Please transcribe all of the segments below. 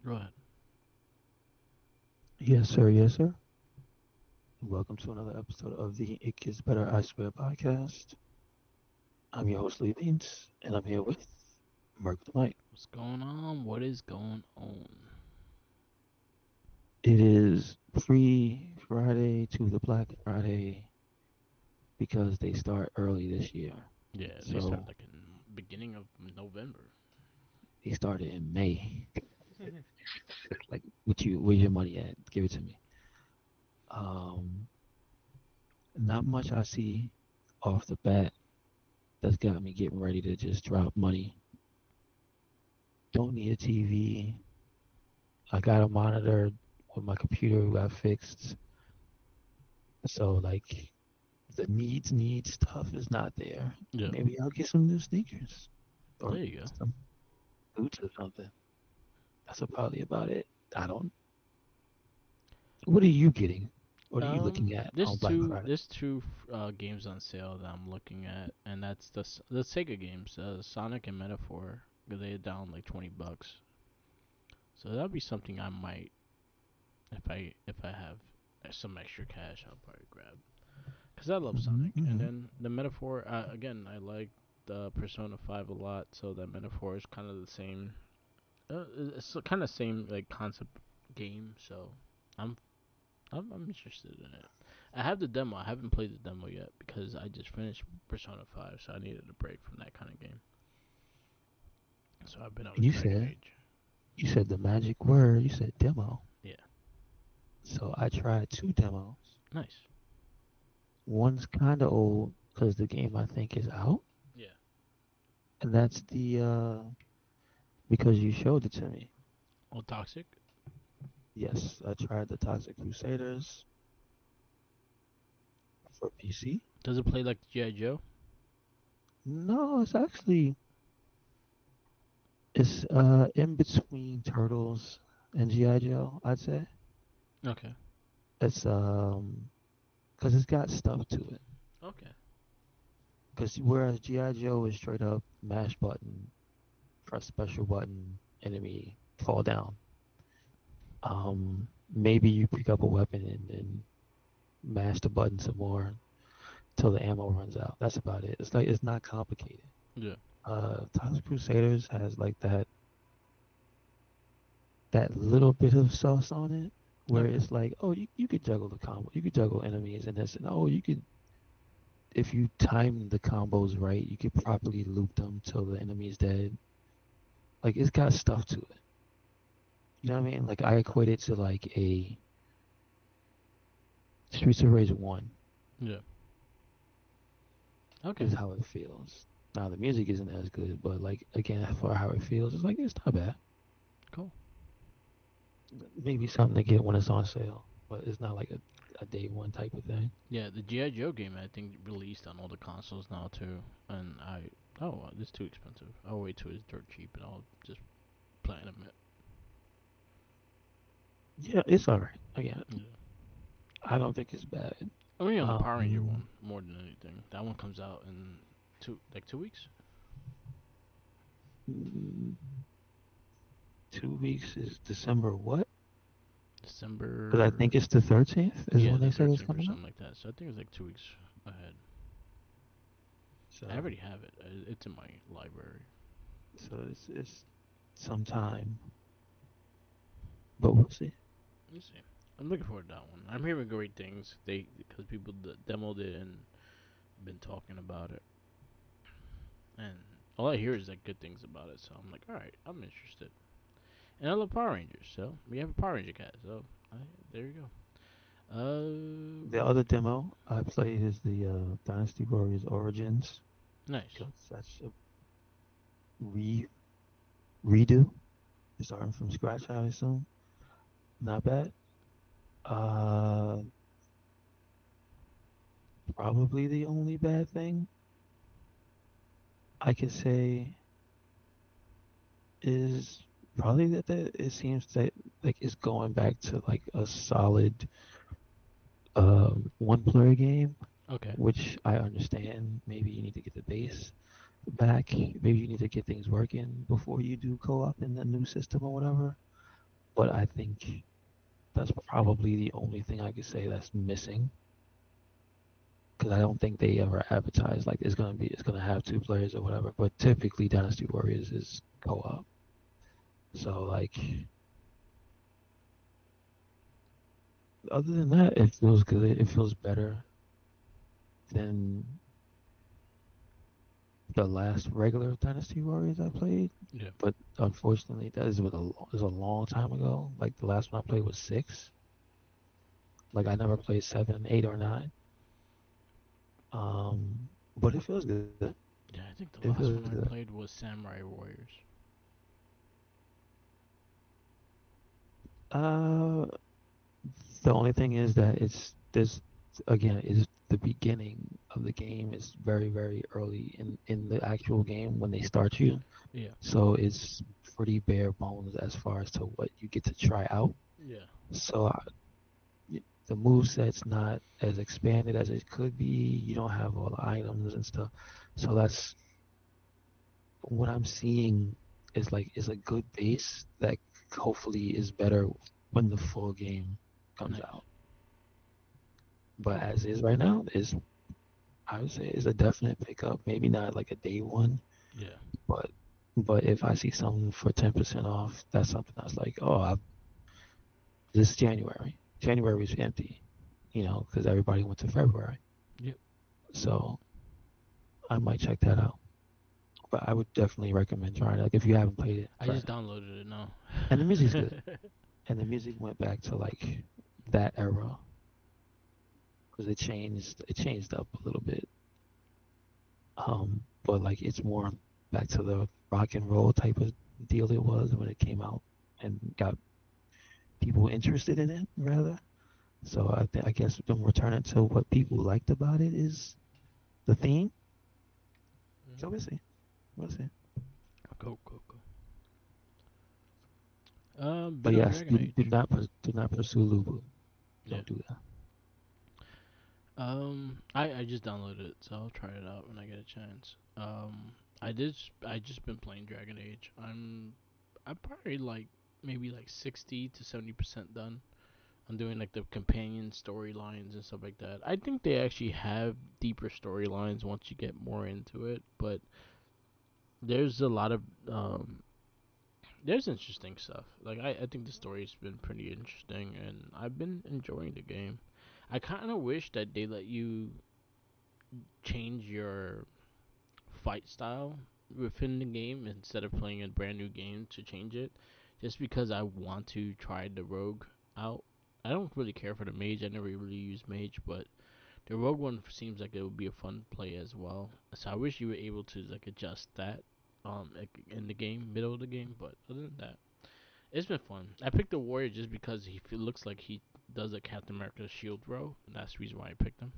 Go ahead. Yes, sir. Yes, sir. Welcome to another episode of the It Gets Better, I Swear podcast. I'm your host, Lee Beans, and I'm here with Mark the Mike. What's going on? What is going on? It is free Friday to the Black Friday because they start early this year. Yeah, they start So like in beginning of November. they started in May. Like, where's your money at? Give it to me. Um, Not much I see off the bat that's got me getting ready to just drop money. Don't need a TV. I got a monitor with my computer got fixed. So like the needs stuff is not there. Yeah, Maybe I'll get some new sneakers or there you go. some boots or something. That's probably about it. I don't. What are you getting? What are you looking at There's on Black two Friday? there's two games on sale that I'm looking at, and that's the Sega games, Sonic and Metaphor. They're down like $20, so that'd be something I might, if I have some extra cash, I'll probably grab. Cause I love Hmm. Sonic, and Hmm. then the Metaphor. Again, I like the Persona 5 a lot, so that Metaphor is kind of the same. It's kind of same like concept game, so I'm I'm interested in it. I have the demo. I haven't played the demo yet because I just finished Persona 5, so I needed a break from that kind of game. So I've been on a You Dragon said Age. you said the magic word. You said demo. Yeah, So I tried two demos. nice. One's kind of old because the game I think is out, Yeah. and that's the because you showed it to me. Oh, Toxic. Yes, I tried the Toxic Crusaders for PC. Does it play like GI Joe? No, it's in between Turtles and GI Joe, I'd say. Okay. It's because it's got stuff to it. Okay. Because whereas GI Joe is straight up mash button, press special button, enemy fall down. Maybe you pick up a weapon and then mash the button some more till the ammo runs out. That's about it. It's like it's not complicated. Yeah. Toxic Crusaders has like that little bit of sauce on it where Okay. it's like, oh, you could juggle the combo, you could juggle enemies and this, and oh, you could, if you time the combos right, you could properly loop them till the enemy's dead. Like, it's got stuff to it. You know what I mean? Like, I equate it to like a Streets of Rage 1 Yeah. Okay. is how it feels. Now, the music isn't as good, but like, again, for how it feels, it's like, it's not bad. Cool. Maybe something to get when it's on sale, but it's not like a day one type of thing. Yeah, the GI Joe game I think released on all the consoles now too, and this is too expensive. I'll wait till it's dirt cheap and I'll just platinum it. Yeah, it's all right. Again, Yeah. I don't think it's bad. I mean, on the Power Ranger Um, one more than anything. That one comes out in 2 weeks. mm, 2 weeks is December what? Because I think December. it's the 13th is Yeah, when the they said it's 13th or coming out. something like that. So I think it's like 2 weeks ahead. I So, already have it. It's in my library. it's sometime, but we'll see. Let's see. I'm looking forward to that one. I'm hearing great things. Because people demoed it and been talking about it, and all I hear is like good things about it. So I'm like, all right, I'm interested. And I love Power Rangers, so we have a Power Ranger cat. So there you go. The other demo I played is the Dynasty Warriors Origins Nice. because that's a re redo. Starting from scratch, I assume. Not bad. Uh, Probably the only bad thing I could say is probably that it seems that like it's going back to like a solid one player game, Okay. which I understand. Maybe you need to get the base back. Maybe you need to get things working before you do co-op in the new system or whatever. but I think that's probably the only thing I could say that's missing. Because I don't think they ever advertise like it's gonna have two players or whatever. But typically, Dynasty Warriors is co-op. So like, other than that, it feels good. It feels better than the last regular Dynasty Warriors I played. Yeah. But unfortunately, that is a long time ago. Like the last one I played was six. Like I never played seven, eight, or nine. But it feels good. Yeah, I think It the feels last one good. I played was Samurai Warriors. Uh, the only thing is that it's this again is the beginning of the game is very very early in the actual game when they start you. Yeah. So it's pretty bare bones as far as to what you get to try out. Yeah. So the move set's not as expanded as it could be. You don't have all the items and stuff. So that's what I'm seeing is like is a good base that hopefully is better when the full game comes Nice. out. But Okay. as is right now, is I would say is a definite pickup. Maybe not like a day one, Yeah. but if I see something for 10% off, that's something that's like, oh, this is January. January is empty, because everybody went to February. Yep. So I might check that out. But I would definitely recommend trying it. Like if you haven't played it, I try just it. downloaded it now. And the music's good. And the music went back to like that era because it changed up a little bit. But like it's more back to the rock and roll type of deal it was when it came out and got people interested in it rather. So I guess them returning to what people liked about it is the theme. So we'll Mhm. see. We'll see. Go, go, go. But Bit of yes, Dragon Age. do not pursue Lubu. Yeah. Don't do that. I just downloaded it, so I'll try it out when I get a chance. I just been playing Dragon Age. I'm probably like maybe like 60 to 70% done. I'm doing like the companion storylines and stuff like that. I think they actually have deeper storylines once you get more into it, but there's a lot of there's interesting stuff. Like I think the story's been pretty interesting, and I've been enjoying the game. I kind of wish that they let you change your fight style within the game instead of playing a brand new game to change it. Just because I want to try the rogue out. I don't really care for the mage. I never really used mage, but the rogue one seems like it would be a fun play as well. So I wish you were able to like adjust that like in the game, middle of the game. But other than that, it's been fun. I picked the warrior just because looks like he does a Captain America shield row, and that's the reason why I picked him.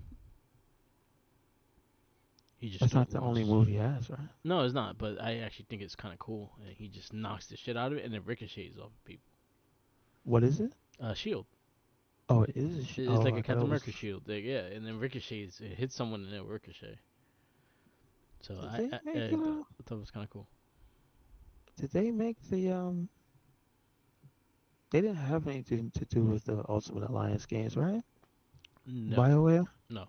He just That's straight not the only launches. move he has, right? No, it's not. But I actually think it's kind of cool. And he just knocks the shit out of it, and then ricochets off of people. What is it? Shield. Oh, it is. It's Oh, like I a thought Captain it was. America shield. Like, yeah, and then ricochets. It hits someone and then ricochet. So Did they make I thought it was kind of cool. Did they make the? They didn't have anything to do with the Ultimate Alliance games, right? No, BioWare. no,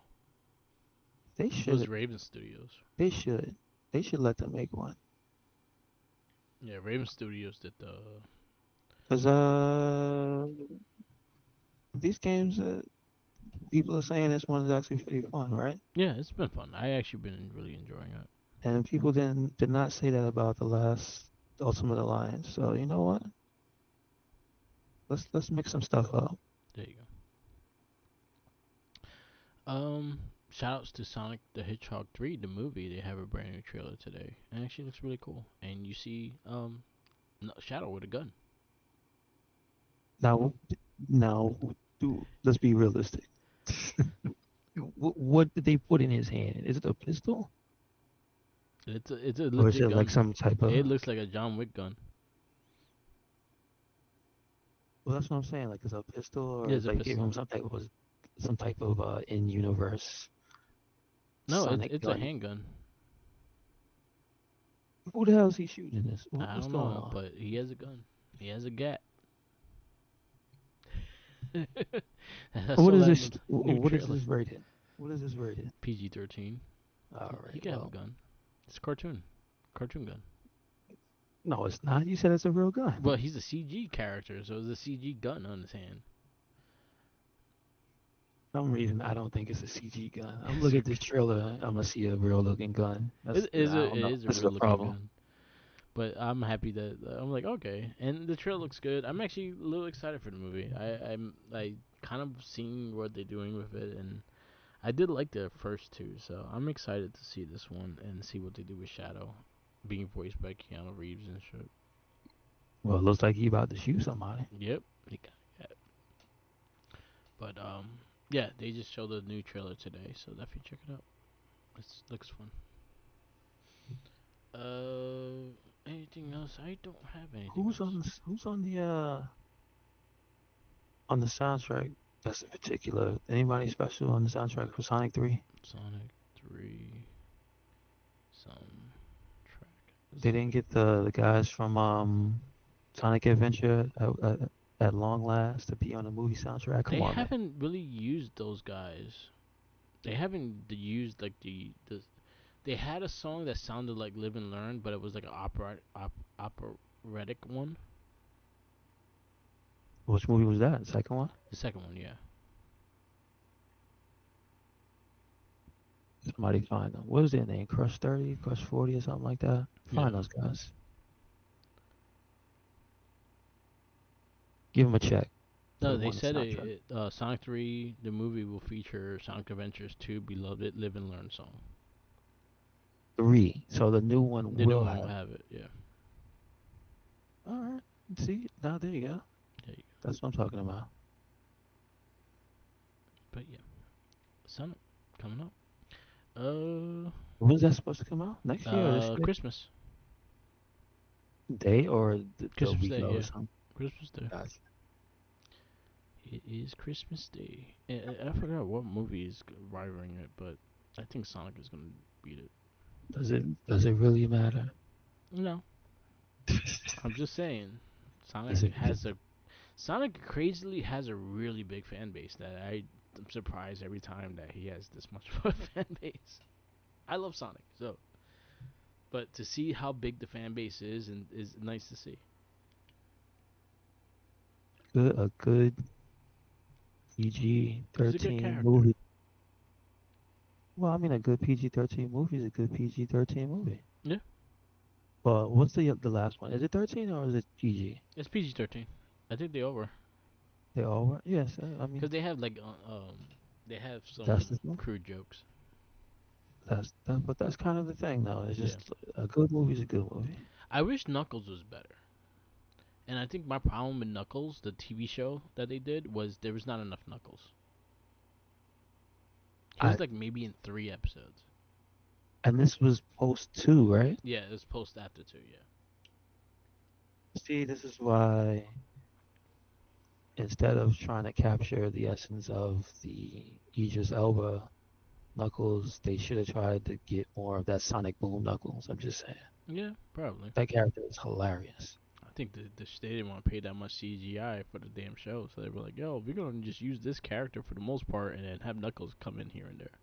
They it was should. Raven Studios. They should. They should let them make one. Yeah, Raven Studios did the. Cause these games, people are saying this one is actually pretty fun, right? Yeah, it's been fun. I actually been really enjoying it. And people did not say that about the last Ultimate Alliance. So you know what? Let's mix some stuff up. There you go. Shoutouts to Sonic the Hedgehog 3, the movie. They have a brand new trailer today. It actually looks really cool. And you see Shadow with a gun. Now, now, let's be realistic. What did they put in his hand? Is it a pistol It's a or is legit it like gun. some type of? It looks like a John Wick gun. Well, that's what I'm saying. Like, is it a pistol or Yeah, is it's a like give pistol. him some type of in-universe No, sonic it's a gun? handgun. Who the hell is he shooting this? I What's don't going know, on? but he has a gun. He has a gat. I What saw is that in this? the new What is trailer. this rated? What is this rated? PG-13. All He right. can have a Well, gun. It's a cartoon gun. no, it's not. You said it's a real Well, gun. he's a CG character, so it's a CG gun on his hand. For some reason, I don't think it's a CG gun. I'm It's looking a, at this trailer. I'm gonna see a real looking gun. it is I a don't it know. is a This is real a looking problem. gun. But I'm happy that I'm like okay, and the trailer looks good. I'm actually a little excited for the movie. I kind of seeing what they're doing with it, and I did like the first two, so I'm excited to see this one and see what they do with Shadow, being voiced by Keanu Reeves and shit. Well, it looks like he about to shoot somebody. Yep, he got it. But yeah, they just showed a new trailer today, so definitely check it out. It looks fun. Anything else? I don't have anything else. Who's on the soundtrack? That's in particular. Anybody special on the soundtrack for Sonic 3? Sonic 3 some track. They didn't get the guys from Sonic Adventure at long last to be on the movie soundtrack. They Come on, man. haven't really used those guys. They haven't used like the. They had a song that sounded like Live and Learn, but it was like an operatic one. Which movie was that? The second one? The second one, yeah. Somebody find them. What was their name? Crush 30, Crush 40, or something like that? Yeah. Find those guys. Give them a check for No, the they one said soundtrack. Sonic 3, the movie will feature Sonic Adventures 2, Beloved, Live and Learn song. 3. So the new one The new will one will have. have it, yeah. All right. See, now there you go. There you That's what I'm talking about. But yeah, Sonic coming up. Uh, When's that supposed to come out? Next year or this year? Christmas. Day or the Christmas week Day, of or yeah. something? Christmas Day. Gotcha. It is Christmas Day. I forgot what movie is rivaling it, but I think Sonic is gonna beat it. Does it really matter? No, I'm just saying. Does it? Sonic crazily has a really big fan base that I'm surprised every time that he has this much of a fan base. I love Sonic, so but to see how big the fan base is and is nice to see. A good He's a good PG-13 character. movie. Well, I mean, a good PG-13 movie is a good PG-13 movie. Yeah, Well, what's the last one? Is it 13 or is it PG? it's PG-13. I think they over They all were. Yes, I mean because they have like they have that's some the thing. crude jokes. But that's kind of the thing, though. It's Yeah, just a good movie is a good movie. I wish Knuckles was better. And I think my problem with Knuckles, the TV show that they did, was there was not enough Knuckles. He I was like maybe in 3 episodes. and this was post two, right? Yeah, it was post after 2. Yeah. See, this is why instead of trying to capture the essence of the Idris Elba Knuckles, they should have tried to get more of that Sonic Boom Knuckles. I'm just saying. Yeah, probably. That character is hilarious. I think they didn't want to pay that much CGI for the damn show, so they were like, "Yo, we're gonna just use this character for the most part, and then have Knuckles come in here and there."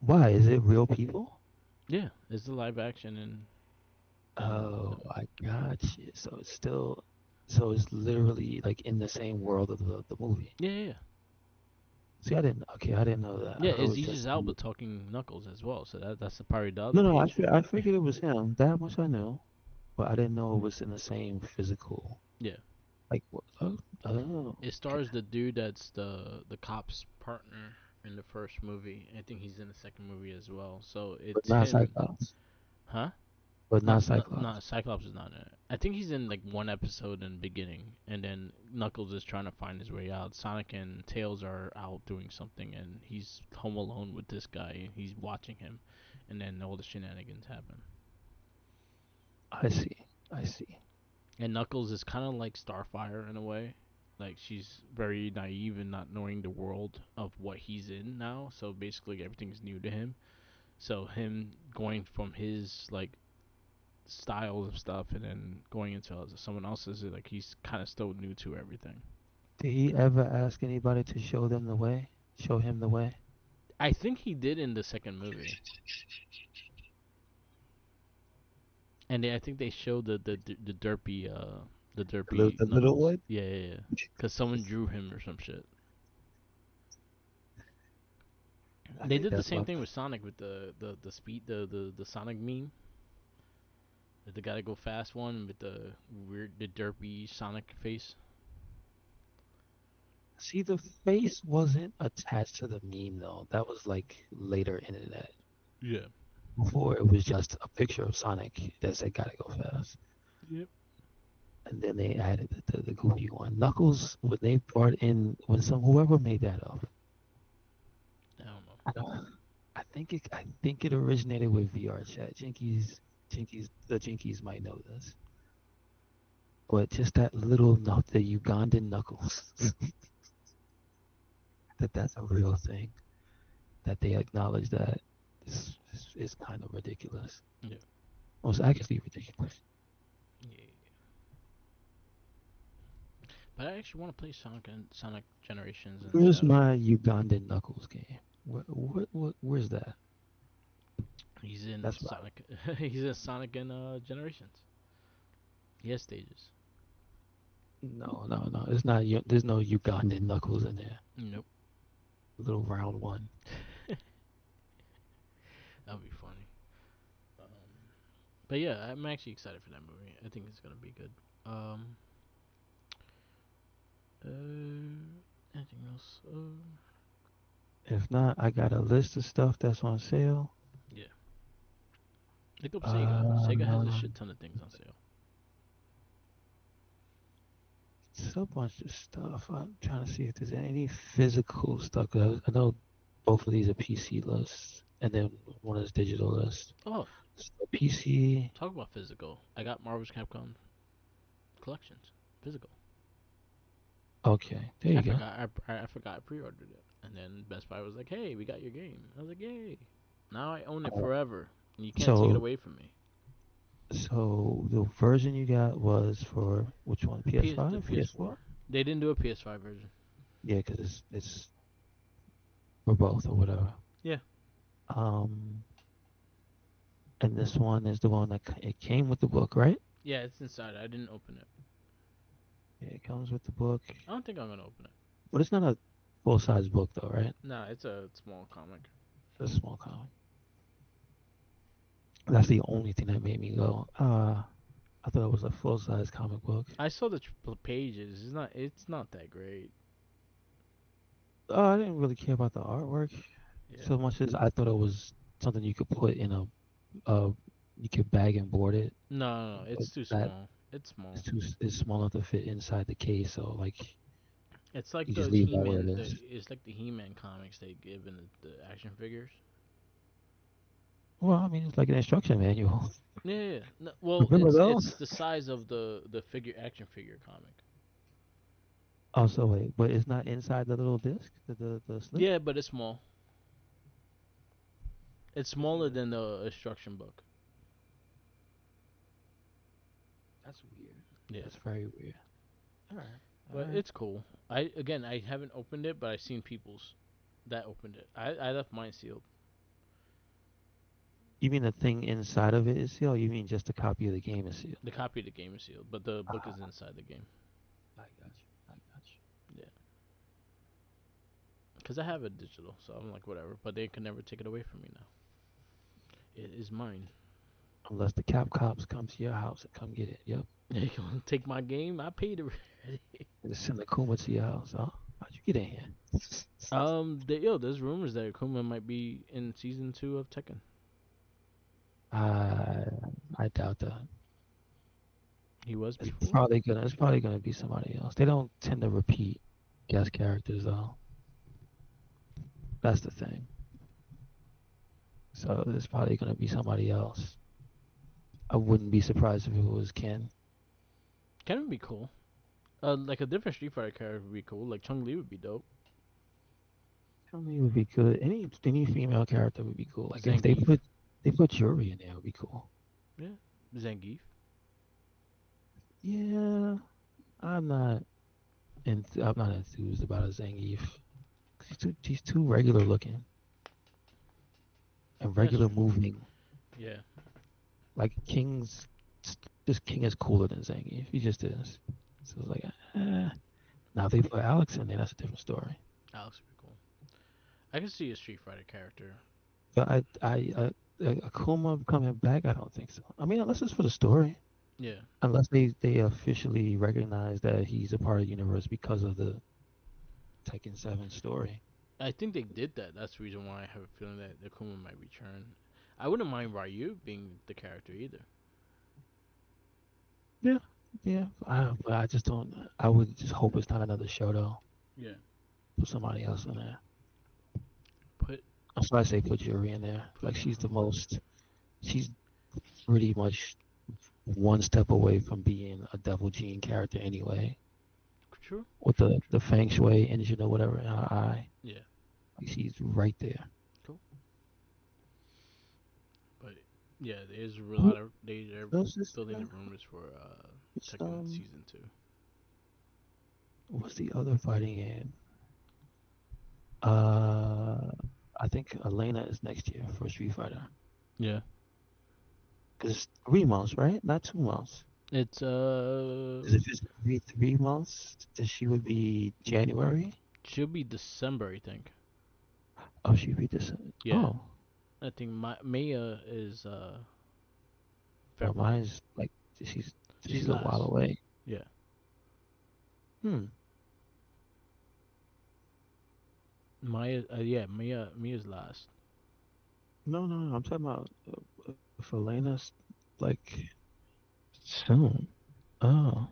Why? Is it real people? Yeah, it's the live action and Oh, I got you. So it's literally like in the same world of the movie. yeah. See, I didn't know that. I Yeah, thought it it's was Idris just, Elba talking Knuckles as well, so that's probably the other no, no, page. I figured it was him. That much I knew, but I didn't know it was in the same physical, Yeah, like, oh, it okay. stars the dude that's the cop's partner in the first movie. I think he's in the second movie as well. So But it's not him, Cyclops. huh? But not Not Cyclops. Cyclops is not in it. I think he's in like one episode in the beginning, and then Knuckles is trying to find his way out. Sonic and Tails are out doing something, and he's home alone with this guy. And he's watching him, and then all the shenanigans happen. I see. I see. And Knuckles is kind of like Starfire in a way. Like she's very naive and not knowing the world of what he's in now. So basically everything's new to him. So him going from his like styles of stuff and then going into someone else's like he's kind of still new to everything. Did he ever ask anybody to show them the way? Show him the way? I think he did in the second movie, and I think they showed the derpy the derpy The little Knuckles. one? Yeah, yeah, yeah. Cause someone drew him or some shit. I They think did the that's same my. thing with Sonic with the speed the Sonic meme. The gotta go fast one with the weird the derpy Sonic face. See, the face wasn't attached to the meme though. That was like later internet. Yeah. Before it was just a picture of Sonic that said "Gotta go fast," Yep. and then they added the goofy one. Knuckles when they brought in when some whoever made that up. I don't know. I don't. I think it originated with VR chat. The Jinkies might know this, but just that little the Ugandan Knuckles, that's a real thing. That they acknowledge that is kind of ridiculous. Yeah. Well, it's actually ridiculous. Yeah. But I actually want to play Sonic and Sonic Generations and Where's Shadow. my Ugandan Knuckles game? Where's that? He's in That's right. Sonic. He's in Sonic and Generations. He has stages. No. It's not. There's no Ugandan Knuckles in there. Nope. Little round one. That'll be funny. Um, but yeah, I'm actually excited for that movie. I think it's gonna be good. Um, anything else? If not, I got a list of stuff that's on sale. Yeah. Look up Sega. Sega has a Uh, shit ton of things on sale. it's a bunch of stuff. I'm trying to see if there's any physical stuff. 'Cause I know both of these are PC lists, and then one is digital list. Oh, So PC. talk about physical. I got Marvel's Capcom collections, physical. Okay, there you I go. forgot. I forgot I pre-ordered it, and then Best Buy was like, "Hey, we got your game." I was like, "Yay!" Now I own it Uh, forever, and you can't take it so away from me. so the version you got was for which one? The PS5, PS4. PS4? They didn't do a PS5 version. Yeah, because it's for both or whatever. Yeah. Um, and this one is the one that it came with the book, right? Yeah, it's inside. I didn't open it. Yeah, it comes with the book, I don't think I'm gonna open it. but it's not a full size book though, right? Nah, it's a small comic. It's a small comic. That's the only thing that made me go, I thought it was a full size comic book. I saw the pages. It's not. It's not that great. I didn't really care about the artwork Yeah. so much as I thought it was something you could put in uh, you could bag and board it, No, but it's too that small. It's small. it's small enough to fit inside the case, so like It's like you just the leave that where it He-Man. is. It's like the He-Man comics they give in the action figures. Well, I mean, it's like an instruction manual. Yeah, yeah. No, well, Remember it's those? the size of the figure action figure comic. Oh, so wait, but it's not inside the little disc, the slip? Yeah, but it's small. It's Let's see smaller that. than the instruction book. That's weird. Yeah, That's very weird. All right, all but right. it's cool. I haven't opened it, but I've seen people's that opened it. I left mine sealed. You mean the thing inside of it is sealed? You mean just a copy of the game is sealed? The copy of the game is sealed, but the book is Ah, inside the game. I got you. I got you. Yeah, because I have it digital, so I'm like whatever. But they can never take it away from me now. It is mine. Unless the cap cops come to your house and come get it. Yep. They gonna take my game. I paid it. They send the Kuma to your house. Oh, how'd you get in here? There's rumors that Akuma might be in season 2 of Tekken. I I doubt that. He was It's before. probably gonna be somebody else. They don't tend to repeat guest characters though. That's the thing. So it's probably gonna be somebody else. I wouldn't be surprised if it was Ken. Ken would be cool. Like a different Street Fighter character would be cool. Like Chung Li would be dope. I mean, it would be good. Any female character would be cool. Like if Zangief. they put Yuri in there, it would be cool. Yeah, Zangief. Yeah, I'm not. and I'm not enthused about a Zangief. He's too regular looking and That's regular true. moving. Yeah. Like King's, this King is cooler than Zangief. He just is. So it's like, eh. Now if they put Alex in there, that's a different story. Alex would be cool. I can see a Street Fighter character. But Akuma coming back, I don't think so. I mean, unless it's for the story, Yeah. unless they officially recognize that he's a part of the universe because of the Tekken 7 story. I think they did that. That's the reason why I have a feeling that Akuma might return. I wouldn't mind Ryu being the character either. Yeah, yeah. But I just don't. I would just hope it's not another Shoto. Yeah. Put somebody else in there. Put That's why I say put Yuri in there. put Like she's the most. She's pretty much one step away from being a Devil Gene character anyway. true. With True. the True. Feng Shui engine or whatever in her eye, Yeah. like she's right there. Cool. But yeah, there's a lot Who of they're else is building there? the rumors for It's, Tekken season 2. what's the other fighting game? Uh, I think Elena is next year for Street Fighter. Yeah. Cause it's 3 months, right? Not 2 months. It's Cause if it's every 3 months, then she would be January. she'll be December, I think. Oh, she'd be this. Yeah. Oh, I think Maya is no, February. mine's like she's She's she's a while last. away. Yeah. Hmm. Maya yeah, Mia's last. No, no, no. I'm talking about if Elena's like soon. Oh,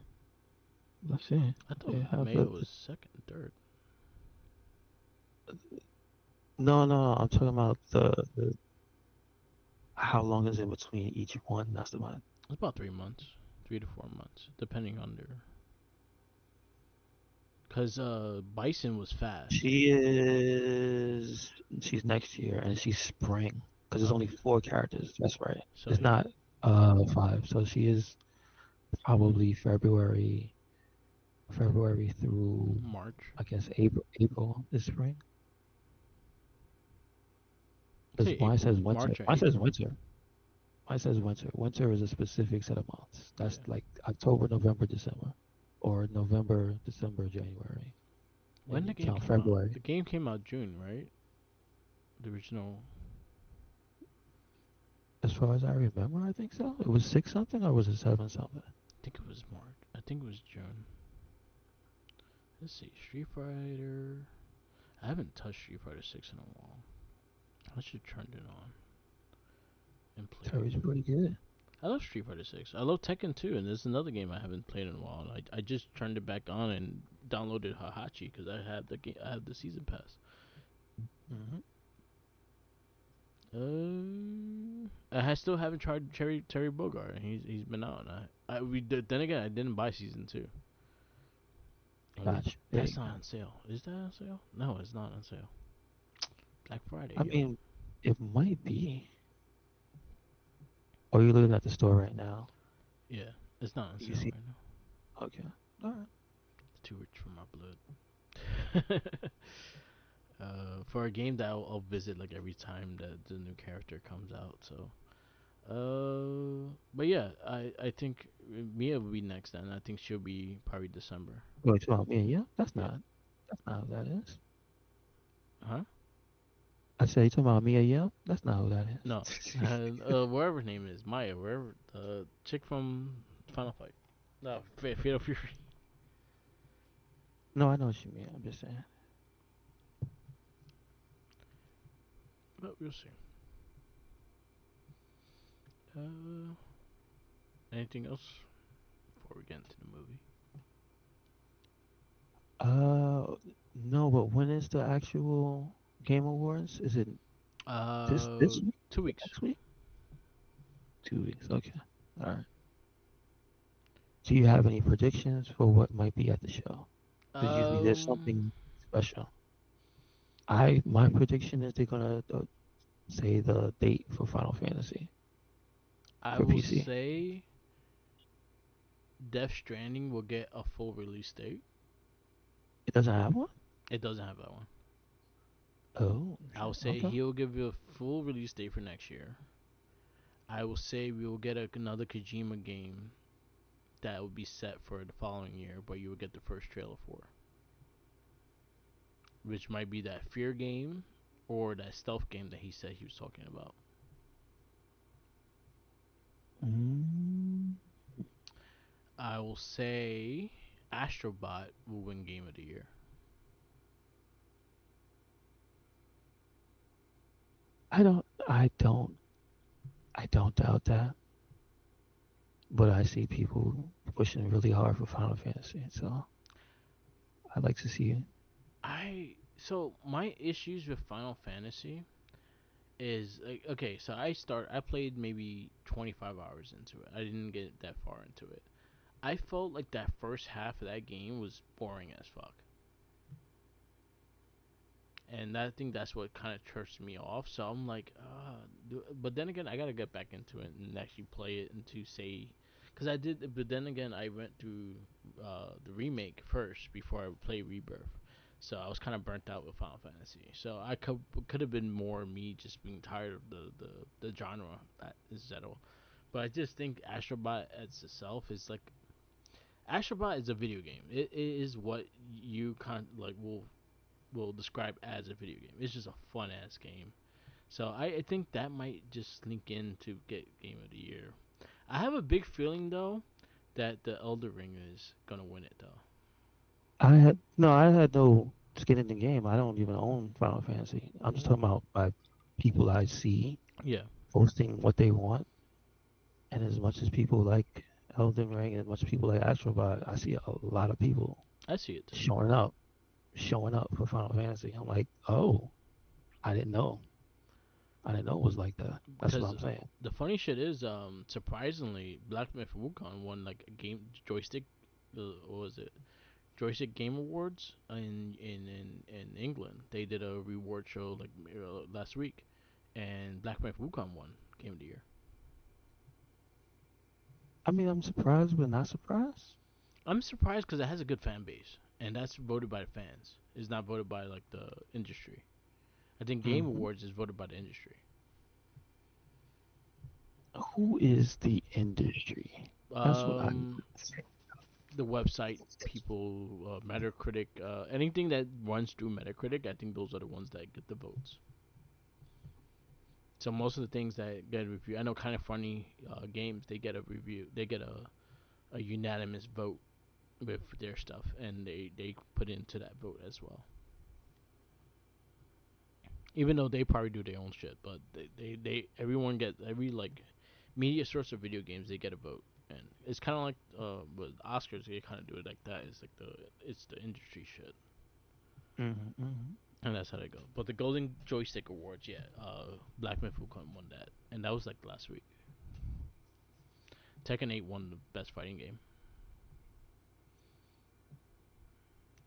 let's see. I thought They have Maya was second, third. no, no. I'm talking about the how long is in between each one. That's the one. It's about 3 months, 3 to 4 months, depending on their. Cause Bison was fast. She's next year and she's spring because there's only Okay. 4 characters. That's right. So It's yeah, not five. So she is probably February through March. I guess April is spring. I'd Because say mine April, says winter. March or Mine says April. winter. Mine says winter. Winter is a specific set of months. That's Yeah. like October, November, December, or November, December, January, When and the you game count came out? February. The game came out June, right? The original. As far as I remember, I think so. It was 6 something or was it 7 something? I think it was March. I think it was June. Let's see. Street Fighter. I haven't touched Street Fighter 6 in a while. I should turn it on and play it. Terry's pretty good. I love Street Fighter 6. I love Tekken 2, and there's another game I haven't played in a while. And I just turned it back on and downloaded Hahachi because I have the game. I have the season pass. Hmm. I still haven't tried Terry Bogard. He's been out. And then again I didn't buy season 2. Gotcha. There you That's not go. on sale. Is that on sale? No, it's not on sale. Black Friday, I yo. mean, it might be. Or you're looking at the store right now. Yeah, it's not on You sale see? right now. Okay. All right. It's too rich for my blood. For a game that I'll visit like every time that the new character comes out. So, but yeah, I think Mia will be next, and I think she'll be probably December. Wait, so me, yeah, Yeah. that's not who that is. Huh? I said you talking about Mia Yim? That's not who that No. is. Wherever her name is, Maya. Wherever the chick from Final Fight. No, Fatal Fury. No, I know what you mean. I'm just saying. But we'll see. Uh, anything else before we get into the movie? Uh, no, but when is the actual Game Awards? Is it this week? 2 weeks. Next week? 2 weeks. Okay. All right. Do you have any predictions for what might be at the show? Because usually there's Um, something special. My prediction is they're gonna say the date for Final Fantasy I for will PC. say Death Stranding will get a full release date. It doesn't have one. It doesn't have that one. Oh, I will say okay. he'll give you a full release date for next year. I will say we will get another Kojima game that will be set for the following year, but you will get the first trailer for, which might be that Fear game or that stealth game that he said he was talking about. Mm, I will say Astrobot will win Game of the Year. I don't. I don't doubt that. But I see people pushing really hard for Final Fantasy, so I'd like to see it. My issues with Final Fantasy is like, okay, so I played maybe 25 hours into it. I didn't get that far into it. I felt like that first half of that game was boring as fuck. And I think that's what kind of turns me off. So I'm like, but then again, I gotta get back into it and actually play it and to say, because I did. But then again, I went through the remake first before I played Rebirth. So I was kind of burnt out with Final Fantasy. So I could have been more me just being tired of the genre that is Zetto. But I just think Astrobot as itself is like Astrobot is a video game. It is what you like will describe as a video game. It's just a fun ass game. So I think that might just sneak in to get Game of the Year. I have a big feeling though that the Elder Ring is gonna win it though. I had no skin in the game. I don't even own Final Fantasy. I'm just talking about by people I see Yeah, posting what they want, and as much as people like Elden Ring, and as much as people like Astrobot, I see a lot of people I see it too. showing up, showing up for Final Fantasy. I'm like, oh, I didn't know. I didn't know it was like that. That's what Because I'm saying. the funny shit is, surprisingly, Black Myth Wukong won like a game joystick. What was it? Joystick Game Awards in England. They did a reward show like last week, and Black Myth Wukong won Game of the Year. I mean, I'm surprised, but not surprised. I'm surprised because it has a good fan base, and that's voted by the fans. It's not voted by like the industry. I think Game Hmm. Awards is voted by the industry. Who is the industry? That's what I need Um, to say. the website people, Metacritic, anything that runs through Metacritic, I think those are the ones that get the votes. So most of the things that get a review, I know, kind of funny games, they get a review, they get a unanimous vote with their stuff, and they put into that vote as well. Even though they probably do their own shit, but they everyone get every like media source of video games, they get a vote, and it's kind of like with Oscars, they kind of do it like that. It's the industry shit, Hmm. Hmm. and that's how they go. But the Golden Joystick Awards, yeah, Black Myth Wukong won that, and that was like last week. Tekken 8 won the best fighting game,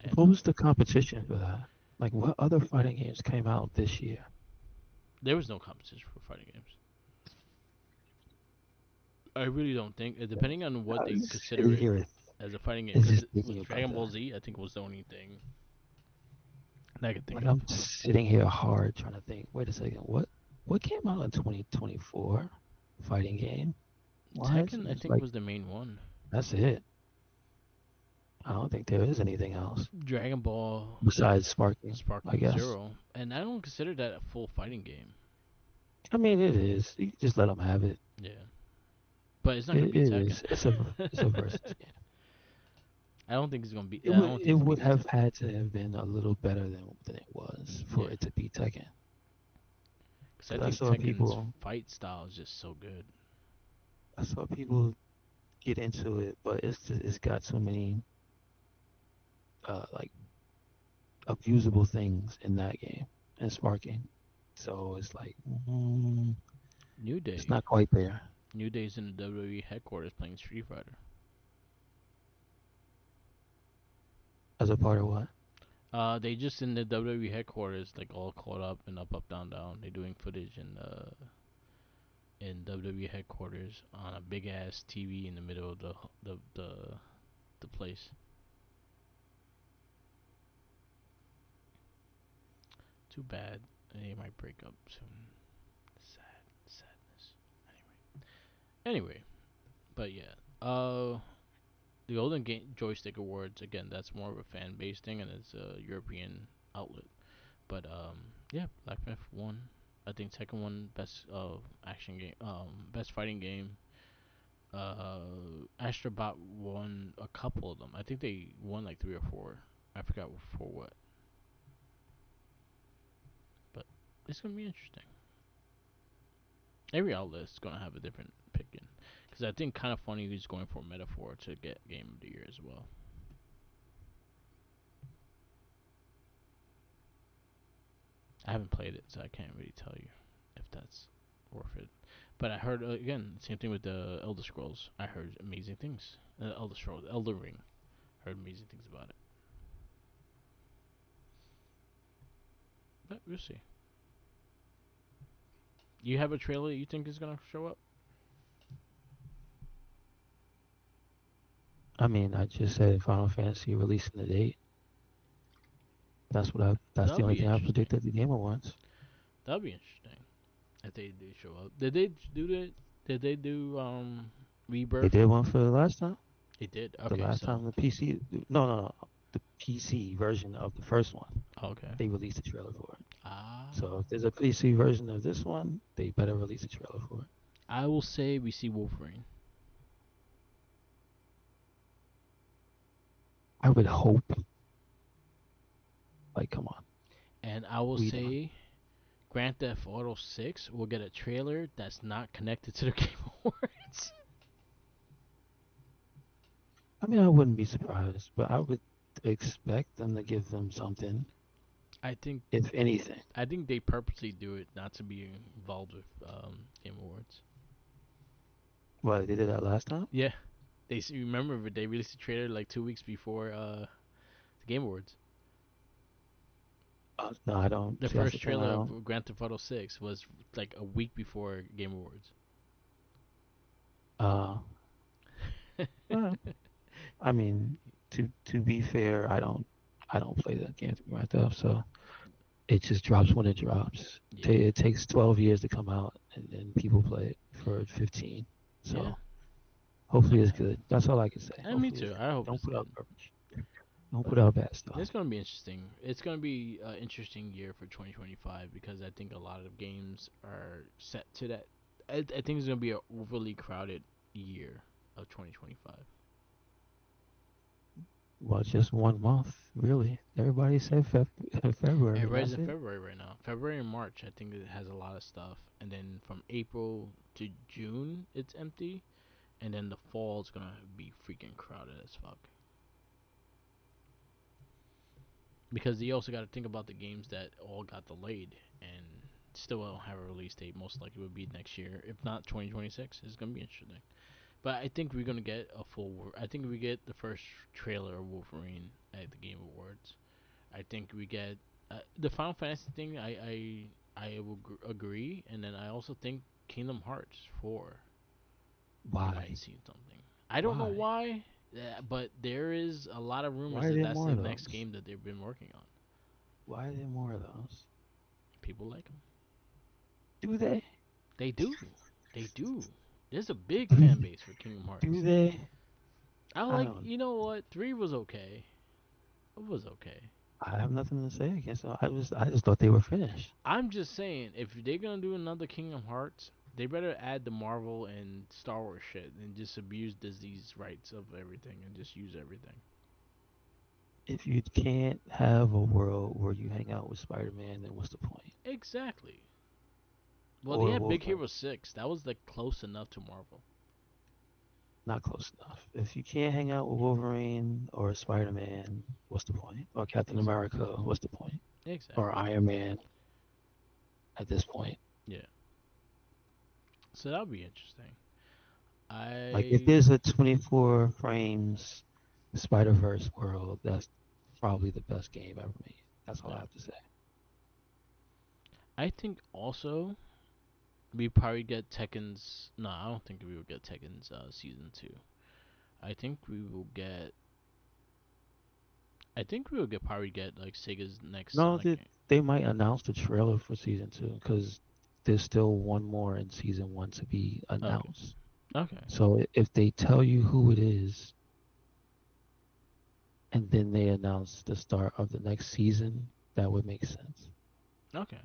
and What was the competition for that? Like, what other fighting games came out this year? there was no competition for fighting games. I really don't think, depending on what I they was consider sitting it here, as a fighting game, is because just it was thinking about Dragon Ball that. Z. I think was the only thing that I could think Like, of. I'm sitting here hard trying to think. Wait a second. What came out in 2024? Fighting game? What? Tekken, I It's think, like was the main one. that's it. I don't think there is anything else Dragon Ball besides Sparking, I Sparking guess. Zero, and I don't consider that a full fighting game. I mean, it is. You just let them have it. Yeah, but it's not gonna It beat Tekken. is. It's a versus game. I don't think it's gonna be. It I would don't think it it's gonna would beat have Tekken. had to have been a little better than it was for Yeah, it to be Tekken. because I Because think Tekken's fight style is just so good. I saw people get into it, but it's got so many like abusable things in that game and Sparking. So it's like New it's Day, not quite there New Day's in the WWE headquarters playing Street Fighter. as a part of what. They just in the WWE headquarters, like all caught up and up, down, down. They doing footage in WWE headquarters on a big ass TV in the middle of the place. Too bad. They might break up soon. Sadness. Anyway, but yeah. The Golden Joystick Awards again. That's more of a fan based thing, and it's a European outlet. But yeah, Black Myth won. I think second one best action game, best fighting game. Astrobot won a couple of them. I think they won like three or four. I forgot for what. But it's gonna be interesting. Every outlet is gonna have a different picking. Because I think kind of funny he's going for Metaphor to get Game of the Year as well. I haven't played it, so I can't really tell you if that's worth it. But I heard again, same thing with the Elder Scrolls. I heard amazing things. Elder Scrolls, Elder Ring. Heard amazing things about it. But we'll see. You have a trailer you think is gonna show up? I mean, I just said Final Fantasy releasing the date. That's what I. That's the That'll only be thing I interesting. predicted the Game Awards. That'll be interesting if they do show up. Did they do that? Did they do They Rebirth? did one for the last time. They did. The Okay, last so time the PC. No, no, no. The PC version of the first one. okay. They released a trailer for it. Ah, So if there's a PC version of this one, they better release a trailer for it. I will say we see Wolverine. I would hope. Like, come on. And I will We don't. say Grand Theft Auto 6 will get a trailer that's not connected to the Game Awards. I mean, I wouldn't be surprised, but I would expect them to give them something, I think if anything. they purposely do it not to be involved with Game Awards. What, they did that last time? Yeah, remember they released a trailer like 2 weeks before the Game Awards. No, I don't. The See, that's the first thing. I trailer don't. of Grand Theft Auto 6 was like a week before Game Awards. Uh, well, I mean, to be fair, I don't play the game Grand Theft, so it just drops when it drops. Yeah, It takes 12 years to come out, and then people play it for 15. yeah, So hopefully it's good. That's all I can say. and me Hopefully it's too. good. I hope Don't it's put good. out garbage. Don't But put out bad stuff. it's gonna be interesting. It's gonna be an interesting year for 2025 because I think a lot of games are set to that. I think it's gonna be an overly crowded year of 2025. Well, just 1 month, really. Everybody said February, and Everybody's that's in it. February right now. February and March, I think it has a lot of stuff, and then from April to June, it's empty, and then the fall is gonna be freaking crowded as fuck. Because you also got to think about the games that all got delayed and still don't have a release date. Most likely would be next year, if not 2026. It's gonna be interesting. But I think we're gonna get a full. I think we get the first trailer of Wolverine at the Game Awards. I think we get the Final Fantasy thing. I will agree, and then I also think Kingdom Hearts 4. We might Why? see something. I don't know Why? why, but there is a lot of Why rumors are that there that's more the of next those? game that they've been working on. Why are there more of those? People like them. Do they? They do. They do. There's a big fan base for Kingdom Do Hearts. they? I I like. don't. You know what? 3 was okay. It was okay. I have nothing to say against them. I just thought they were finished. I'm just saying, if they're gonna do another Kingdom Hearts, they better add the Marvel and Star Wars shit and just abuse Disney's rights of everything and just use everything. If you can't have a world where you hang out with Spider-Man, then what's the point? Exactly. Well, they Or had Big Wolverine? Hero 6. That was like close enough to Marvel. Not close enough. If you can't hang out with Wolverine or Spider-Man, what's the point? Or Captain Exactly. America, what's the point? Or Exactly. Iron Man at this point. Yeah. So that'll be interesting. Like if I there's a 24 frames Spider-Verse world, that's probably the best game ever made. That's all I yeah. have to say. I think also we probably get Tekken's. No, I don't think we will get Tekken's season 2. I think we will get. I think we will get probably get like Sega's next No, Sonic the game. they might announce the trailer for season two because there's still one more in season one to be Okay. announced. Okay. So if they tell you who it is and then they announce the start of the next season, that would make sense. Okay.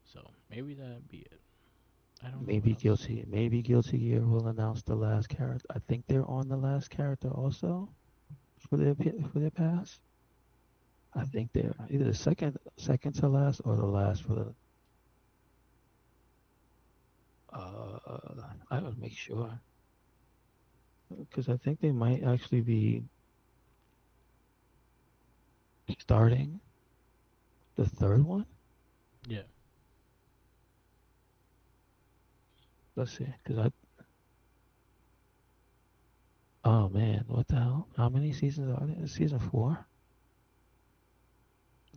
So maybe that'd be it. I don't know what Maybe else. Guilty Gear will announce the last character. I think they're on the last character also for their pass. I think they're either the second to last or the last for the. I would make sure because I think they might actually be starting the third one. Yeah. Let's see, because I. Oh man, what the hell? How many seasons are there? Season four.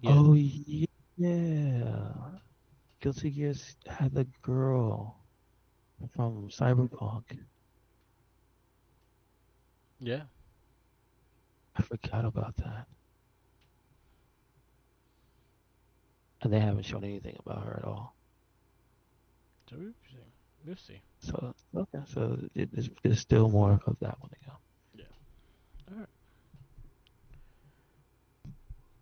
Yeah. Oh yeah, Guilty Gears had the girl from Cyberpunk. Yeah. I forgot about that. And they haven't shown anything about her at all. So we'll see. We'll see. So okay, so there's still more of that one to go. Yeah. All right.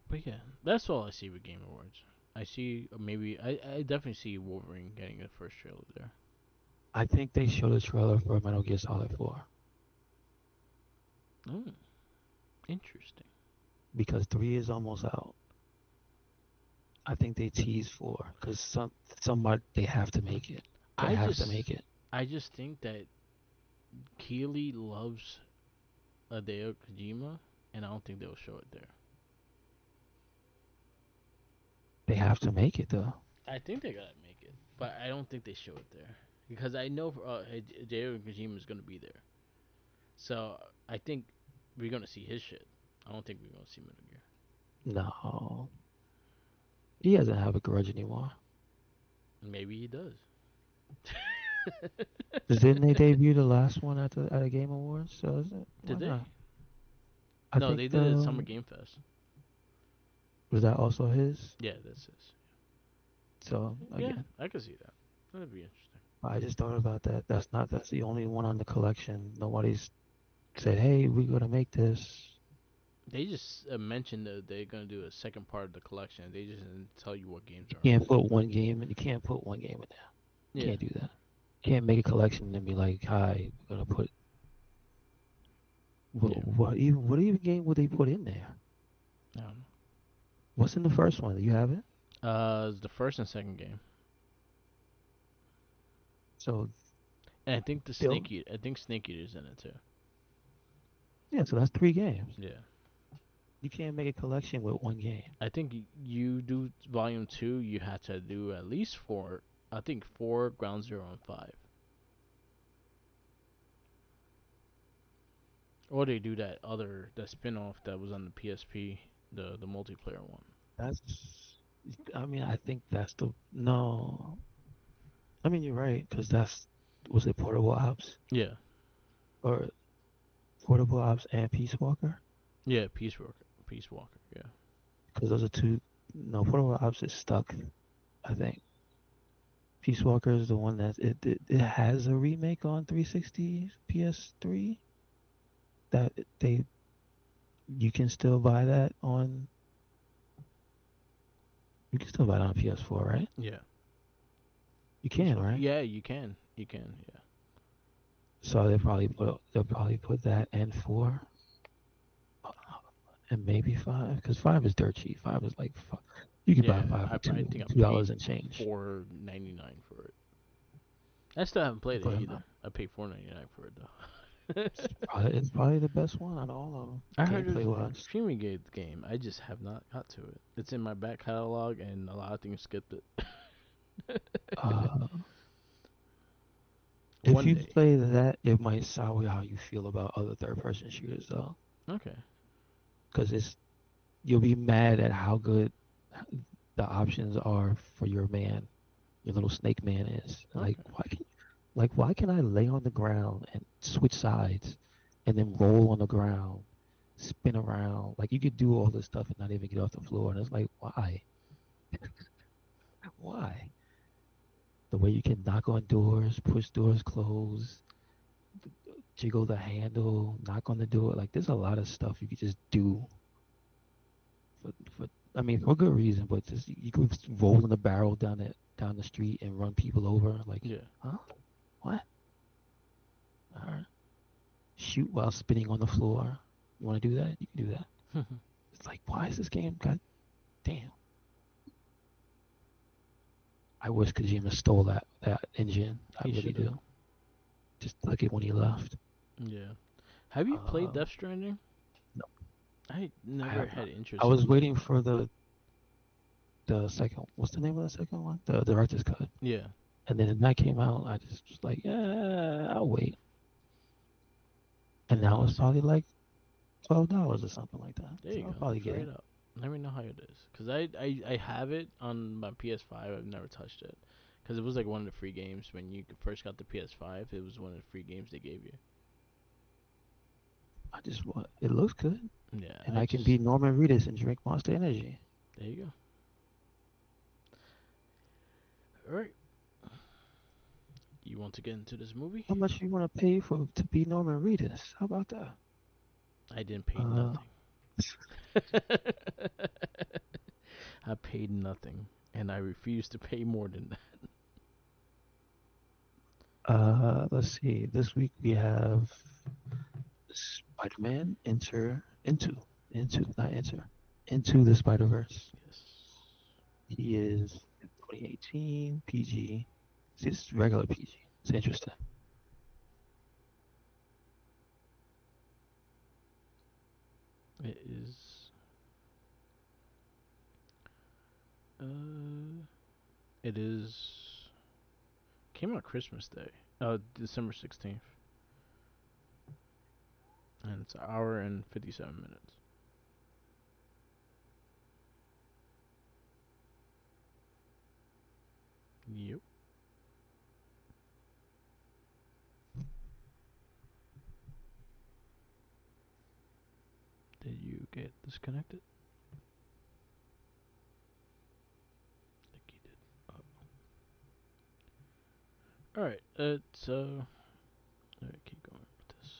But yeah, that's all I see with Game Awards. I see maybe I definitely see Wolverine getting the first trailer there. I think they showed a trailer for Metal Gear Solid 4 Mm, interesting. because 3 is almost out. I think they teased 4 because somebody they have to make it. They I have to just make it. I just think that Keeley loves Hideo Kojima, and I don't think they'll show it there. They have to make it though. I think they gotta make it, but I don't think they show it there because I know Hideo Kojima is gonna be there. So I think we're gonna see his shit. I don't think we're gonna see Metal Gear. No, he doesn't have a grudge anymore. Maybe he does. 'Cause didn't they debut the last one at the Game Awards? So is it? Did Why they? not? I No, think they did it at the Summer Game Fest. was that also his. Yeah, that's his. So Yeah, again, I could see that. That'd be interesting. I just thought about that. That's the only one on the collection. Nobody's said, "Hey, we're gonna make this." They just mentioned that they're gonna do a second part of the collection. They just didn't tell you what games You are on can't put one game, and you can't put one game in there. You it. can't do that. You can't make a collection and be like, "Hi, we're gonna put Yeah, yeah. what even game would they put in there? I don't know. What's in the first one? You have it. It's the first and second game, So and I think the they'll Snake Eater. I think Snake Eater's in it too. yeah. So that's 3 games. Yeah, You can't make a collection with one game. I think you do volume two. You have to do at least four. I think four, Ground Zero, and five. Or they do that spin off that was on the PSP, the multiplayer one. That's. I mean, I think that's the no. I mean, you're right because that's was it Portable Ops Yeah, or Portable Ops and Peace Walker yeah, Peace Walker. Yeah, because those are two. No, Portable Ops is stuck. I think Peace Walker is the one that it has a remake on 360 PS3 that they you can still buy that on you can still buy it on PS4, right? yeah, You Peace can, Walker. right? Yeah, you can. Yeah, So they'll probably put that and 4 and maybe 5 because 5 is dirt cheap. 5 is like you could buy yeah. 5 for I think I two paid dollars and change. $4.99 for it. I still haven't played it But either. I paid $4.99 for it though. it's probably the best one out of all of them. I heard Gameplay it's an wise. extremely good game. I just have not got to it. It's in my back catalog, and a lot of things skipped it. Uh, if One you day. play that, it might sour how you feel about other third person shooters though, Okay. because it's you'll be mad at how good the options are for your man, your little snake man is. Okay. Why can I lay on the ground and switch sides, and then roll on the ground? spin around. Like you could do all this stuff and not even get off the floor. And it's like, why? Why? The way you can knock on doors, push doors closed, jiggle the handle, knock on the door. Like there's a lot of stuff you could just do for I mean for good reason, but just you could roll in a barrel down the street and run people over. Like, Yeah. huh? What? All right. Shoot while spinning on the floor. You want to do that? You can do that. It's like, why is this game? God damn. I wish Kojima stole that engine. I He really should have. do. Just took it when he left. Yeah. Have you played Uh, Death Stranding? no, I I never have had not. I interest was in it. waiting for the second. What's the name of the second one? The director's cut. Yeah. And then when that came out, I just was like, yeah, I'll wait. And Yeah. now it's probably like $12 or something like that. There So you I'll go. probably get Try it. it out. Let me know how it is. Because I have it on my PS5. I've never touched it. Because it was like one of the free games when you first got the PS5. It was one of the free games they gave you. I just want. It looks good, Yeah, and I I can just. be Norman Reedus and drink Monster Energy. There you go. Alright. You want to get into this movie? How much you want to pay for to be Norman Reedus? How about that? I didn't pay Uh, nothing. I paid nothing. And I refuse to pay more than that. let's see. This week we have Spider-Man not enter into the Spider-Verse. Yes. He is 2018 PG. See, this is regular PG. It's interesting. It is. Uh. It is. Came out Christmas Day. December 16th. And it's an hour and 57 minutes. Yep. Did you get disconnected? I think you did. Alright, it's alright, keep going with this.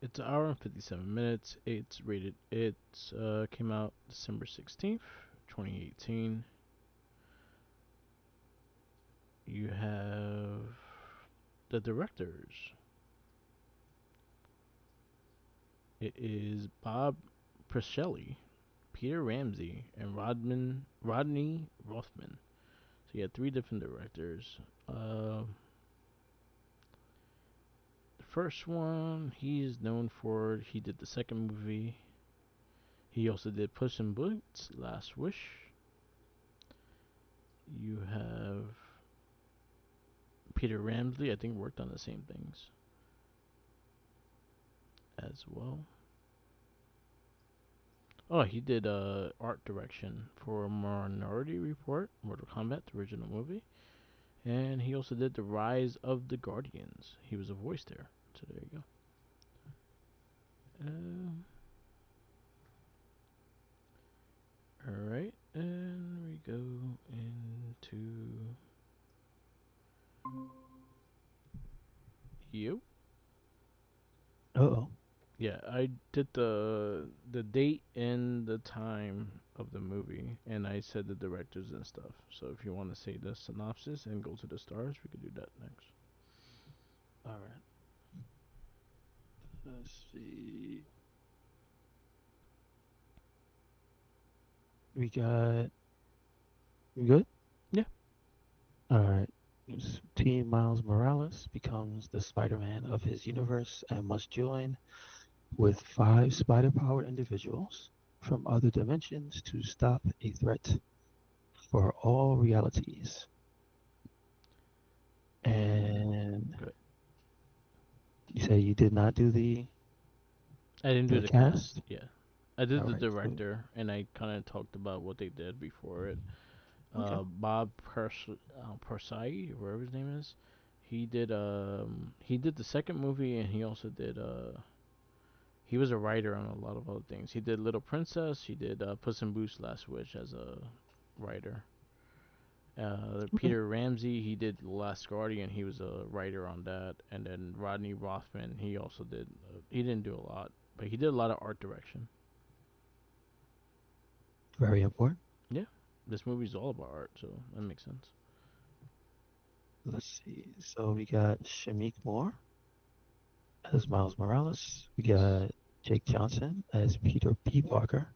It's an hour and 57 minutes. It's rated. It's came out December 16th, 2018. You have the directors. It is Bob Preschelli, Peter Ramsey, and Rodney Rothman. So you had three different directors. The first one he is known for. He did the second movie. He also did Puss in Boots, Last Wish. You have Peter Ramsey. I think worked on the same things as well. Oh, he did art direction for Minority Report, Mortal Kombat, the original movie. And he also did The Rise of the Guardians. He was a voice there. So there you go. Alright, and we go into you. Uh-oh. Yeah, I did the date and the time of the movie, and I said the directors and stuff. So if you want to say the synopsis and go to the stars, we could do that next. All right. Let's see. We got. We good? Yeah. All right. Team Miles Morales becomes the Spider-Man of his universe and must join with five spider-powered individuals from other dimensions to stop a threat for all realities. And Good. you say you did not do I didn't do the the cast? cast. Yeah. I did All the right. So, director, and I kind of talked about what they did before it. okay. Bob Persai, whatever his name is, He did the second movie, and he also did he was a writer on a lot of other things. He did Little Princess. He did Puss in Boots: Last Wish as a writer. Okay. Peter Ramsey, he did The Last Guardian. He was a writer on that. And then Rodney Rothman, he also did. He didn't do a lot, but he did a lot of art direction. Very important. Yeah, this movie's all about art, so that makes sense. Let's see. So we got Shamik Moore as Miles Morales. We got Jake Johnson as Peter P. Parker.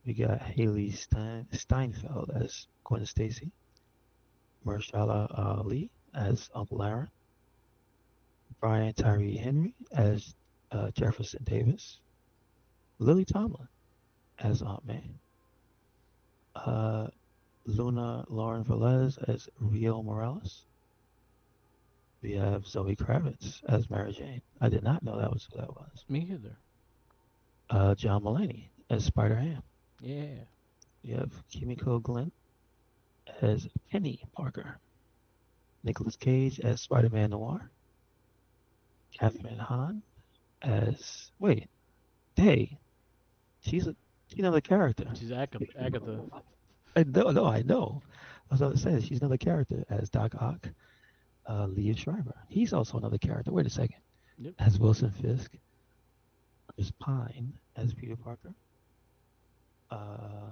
We got Haley Steinfeld as Gwen Stacy. Mahershala Ali as Uncle Aaron. Brian Tyree Henry as Jefferson Davis. Lily Tomlin as Aunt May. Uh, Luna Lauren Velez as Rio Morales. We have Zoe Kravitz as Mary Jane. I did not know that was who that was. Me either. John Mulaney as Spider Ham. Yeah. You have Kimiko Glenn as Penny Parker. Nicolas Cage as Spider-Man Noir. Catherine Hahn as hey, she's another character. She's Agatha. I know. I was about to say she's another character as Doc Ock. Leah Schreiber. He's also another character. Wait a second. Yep. As Wilson Fisk. Chris Pine as Peter Parker. Uh,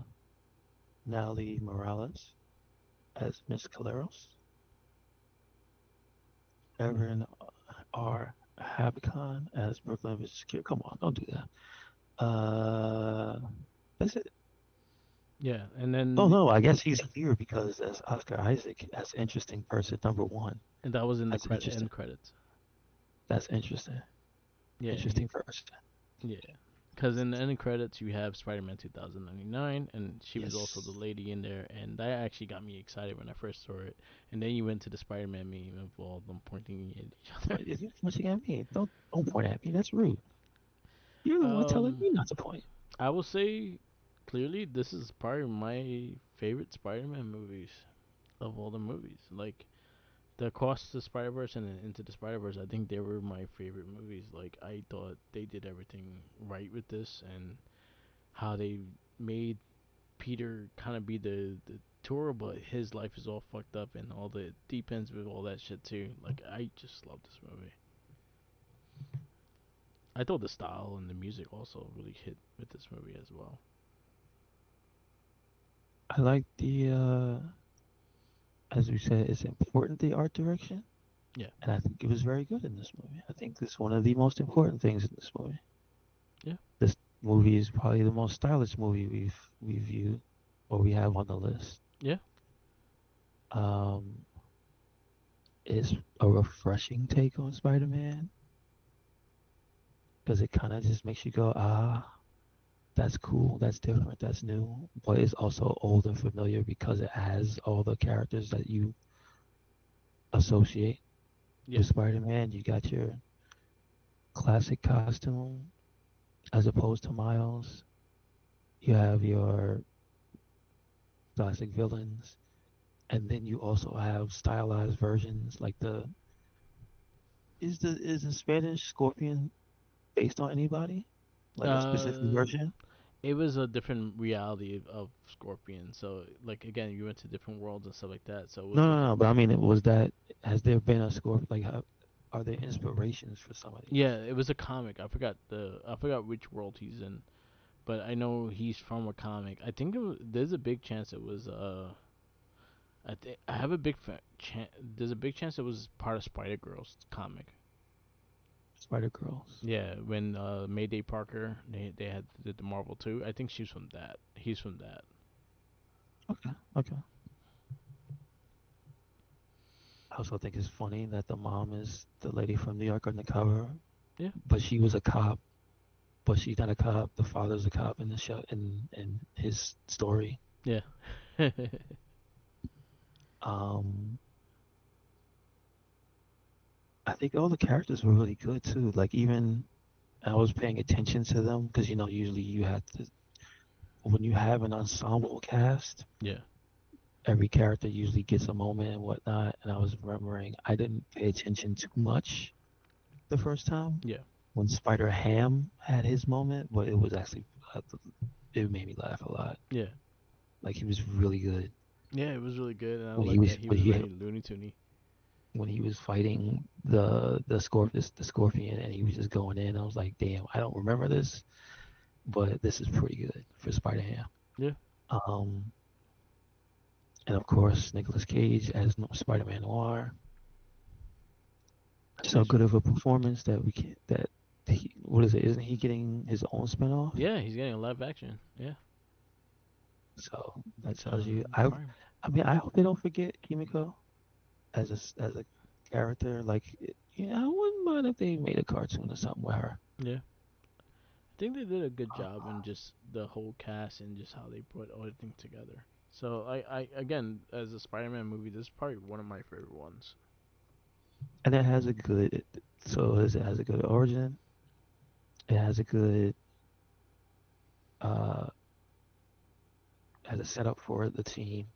Natalie Morales as Miss Caleros. Evan R. Habicon as Brooklyn vs. Secure. Come on, don't do that. That's it. Yeah, and Oh then no, I guess he's here because as Oscar Isaac as interesting person number one. and that was in the That's interesting. end credits. That's interesting. Yeah, Interesting person. yeah. Because in the end credits, you have Spider-Man 2099, and she was also the Yes. lady in there, and that actually got me excited when I first saw it. And then you went to the Spider-Man meme of all of them pointing at each other. Wait, is you pointing at me? Don't point at me. That's rude. You're the one telling Um, me not to point. I will say clearly this is probably my favorite Spider-Man movies of all the movies. Like the Across the Spider Verse and Into the Spider Verse, I think they were my favorite movies. Like I thought they did everything right with this, and how they made Peter kind of be the tour, but his life is all fucked up, and all the deep ends with all that shit too. Like I just love this movie. I thought the style and the music also really hit with this movie as well. I like as we said, it's important the art direction, Yeah, and I think it was very good in this movie. I think this is one of the most important things in this movie. yeah, This movie is probably the most stylish movie we've viewed or we have on the list. yeah, Um, it's a refreshing take on Spider-Man because it kind of just makes you go, that's cool, that's different, that's new, but it's also old and familiar because it has all the characters that you associate yeah, with Spider-Man. You got your classic costume as opposed to Miles. You have your classic villains, and then you also have stylized versions like the is the Spanish Scorpion based on anybody? Like a specific uh, version? it was a different reality of Scorpion. So like again, you went to different worlds and stuff like that. So it No, was no, different. no. But I mean, it was that. Has there been a Scorpion? Like, are there inspirations for some of Yeah, these? it was a comic. I forgot which world he's in, but I know he's from a comic. I think there's a big chance it was I have a there's a big chance it was part of Spider Girl's comic. Spider Girls. Yeah, when Mayday Parker they had did the Marvel too. I think she's from that. He's from that. Okay, okay. I also think it's funny that the mom is the lady from New York on the cover, Yeah, but she was a cop, but she's not a cop. The father's a cop in the show in his story. yeah, Um, I think all the characters were really good too. Like even I was paying attention to them because usually you have to when you have an ensemble cast, yeah, every character usually gets a moment and whatnot. And I was remembering I didn't pay attention too much the first time Yeah. when Spider Ham had his moment, but it was actually uh, it made me laugh a lot. Yeah. Like he was really good Yeah, it was really good, and I when he like was that he when was he very Looney Toony. when he was fighting the scorpion and he was just going in. I was like, damn, I don't remember this, but this is pretty good for Spider Ham. Yeah. Um, and of course Nicolas Cage as Spider Man Noir. So Yes. good of a performance that we can that he, what is it? Isn't he getting his own spinoff? Yeah, he's getting a live action. Yeah. So that tells you. Prime. I mean, I hope they don't forget Kimiko as a character. Like, yeah, I wouldn't mind if they made a cartoon or something with her. Yeah. I think they did a good job in just the whole cast and just how they put everything together. So I again, as a Spider-Man movie, this is probably one of my favorite ones. And it has a good. So it has a good origin. It has a good uh has a setup for the team.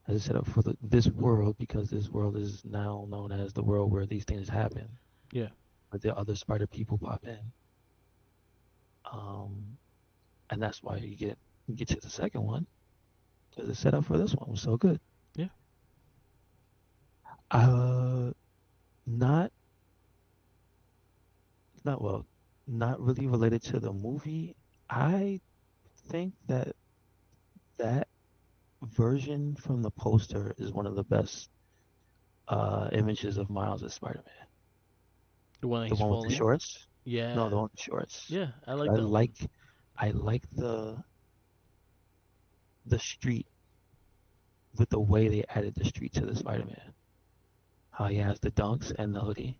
Has a setup for this world because this world is now known as the world where these things happen. Yeah. Where the other spider people pop in. Um, and that's why you get to the second one because the setup for this one was so good. Yeah. Uh, not not well, not really related to the movie. I think that that version from the poster is one of the best images of Miles as Spider-Man. The one that The he's one with the falling. shorts? No, the Yeah. one with the shorts. Yeah, I 'Cause like that one. I like the street with the way they added the street to the Spider-Man. How he has the dunks and the hoodie.